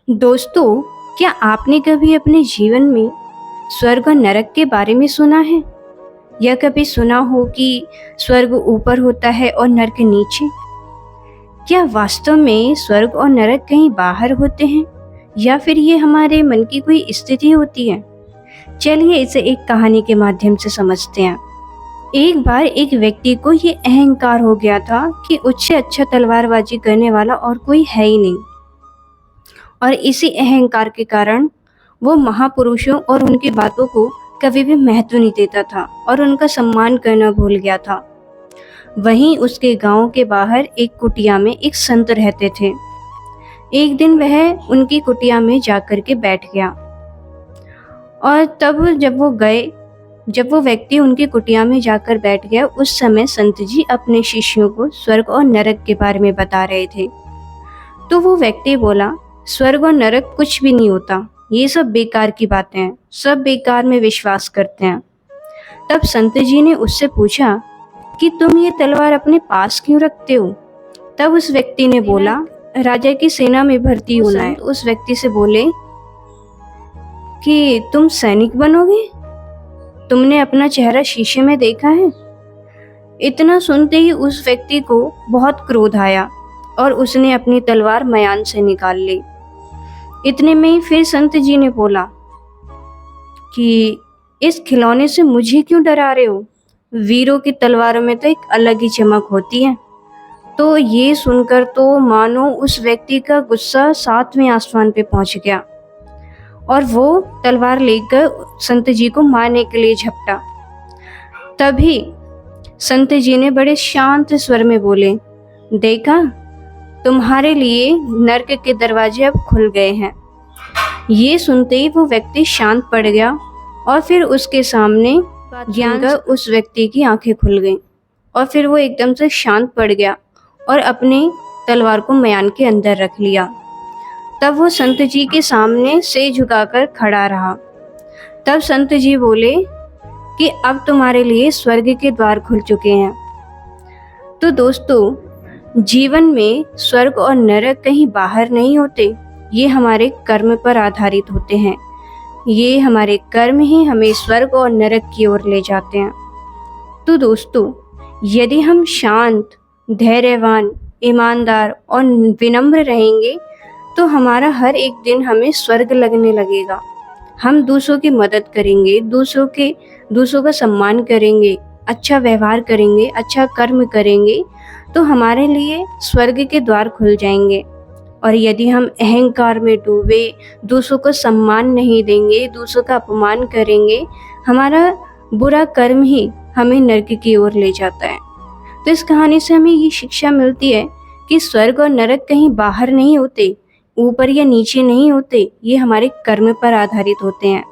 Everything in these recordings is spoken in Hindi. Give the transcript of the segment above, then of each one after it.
दोस्तों, क्या आपने कभी अपने जीवन में स्वर्ग और नरक के बारे में सुना है? या कभी सुना हो कि स्वर्ग ऊपर होता है और नरक नीचे? क्या वास्तव में स्वर्ग और नरक कहीं बाहर होते हैं या फिर ये हमारे मन की कोई स्थिति होती है? चलिए इसे एक कहानी के माध्यम से समझते हैं। एक बार एक व्यक्ति को ये अहंकार हो गया था कि उससे अच्छा तलवारबाजी करने वाला और कोई है ही नहीं, और इसी अहंकार के कारण वो महापुरुषों और उनकी बातों को कभी भी महत्व नहीं देता था और उनका सम्मान करना भूल गया था। वहीं उसके गांव के बाहर एक कुटिया में एक संत रहते थे। एक दिन वह उनकी कुटिया में जाकर के बैठ गया, और तब जब वो व्यक्ति उनकी कुटिया में जाकर बैठ गया, उस समय संत जी अपने शिष्यों को स्वर्ग और नरक के बारे में बता रहे थे। तो वो व्यक्ति बोला, स्वर्ग और नरक कुछ भी नहीं होता, ये सब बेकार की बातें हैं, सब बेकार में विश्वास करते हैं। तब संत जी ने उससे पूछा कि तुम ये तलवार अपने पास क्यों रखते हो? तब उस व्यक्ति ने बोला, राजा की सेना में भर्ती होना है। उस व्यक्ति से बोले कि तुम सैनिक बनोगे? तुमने अपना चेहरा शीशे में देखा है? इतना सुनते ही उस व्यक्ति को बहुत क्रोध आया और उसने अपनी तलवार मयान से निकाल ली। इतने में ही फिर संत जी ने बोला कि इस खिलौने से मुझे क्यों डरा रहे हो? वीरों की तलवारों में तो एक अलग ही चमक होती है। तो ये सुनकर तो मानो उस व्यक्ति का गुस्सा 7वें आसमान पे पहुंच गया और वो तलवार लेकर संत जी को मारने के लिए झपटा। तभी संत जी ने बड़े शांत स्वर में बोले, देखा, तुम्हारे लिए नरक के दरवाजे अब खुल गए हैं। ये सुनते ही वो व्यक्ति शांत पड़ गया और फिर उसके सामने ज्ञान का उस व्यक्ति की आंखें खुल गईं और फिर वो एकदम से शांत पड़ गया और अपनी तलवार को मयान के अंदर रख लिया। तब वो संत जी के सामने सिर झुकाकर खड़ा रहा। तब संत जी बोले कि अब तुम्हारे लिए स्वर्ग के द्वार खुल चुके हैं। तो दोस्तों, जीवन में स्वर्ग और नरक कहीं बाहर नहीं होते, ये हमारे कर्म पर आधारित होते हैं। ये हमारे कर्म ही हमें स्वर्ग और नरक की ओर ले जाते हैं। तो दोस्तों, यदि हम शांत, धैर्यवान, ईमानदार और विनम्र रहेंगे तो हमारा हर एक दिन हमें स्वर्ग लगने लगेगा। हम दूसरों की मदद करेंगे, दूसरों का सम्मान करेंगे, अच्छा व्यवहार करेंगे, अच्छा कर्म करेंगे तो हमारे लिए स्वर्ग के द्वार खुल जाएंगे। और यदि हम अहंकार में डूबे, दूसरों को सम्मान नहीं देंगे, दूसरों का अपमान करेंगे, हमारा बुरा कर्म ही हमें नरक की ओर ले जाता है। तो इस कहानी से हमें ये शिक्षा मिलती है कि स्वर्ग और नरक कहीं बाहर नहीं होते, ऊपर या नीचे नहीं होते, ये हमारे कर्म पर आधारित होते हैं।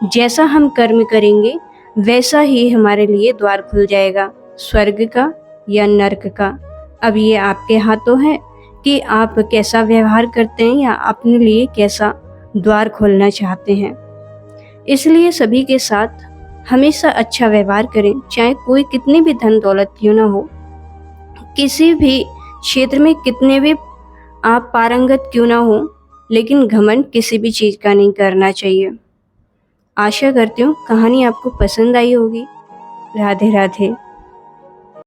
जैसा हम कर्म करेंगे वैसा ही हमारे लिए द्वार खुल जाएगा, स्वर्ग का या नरक का। अब ये आपके हाथों है कि आप कैसा व्यवहार करते हैं या अपने लिए कैसा द्वार खोलना चाहते हैं। इसलिए सभी के साथ हमेशा अच्छा व्यवहार करें, चाहे कोई कितनी भी धन दौलत क्यों ना हो, किसी भी क्षेत्र में कितने भी आप पारंगत क्यों ना हो, लेकिन घमंड किसी भी चीज़ का नहीं करना चाहिए। आशा करती हूँ कहानी आपको पसंद आई होगी। राधे राधे।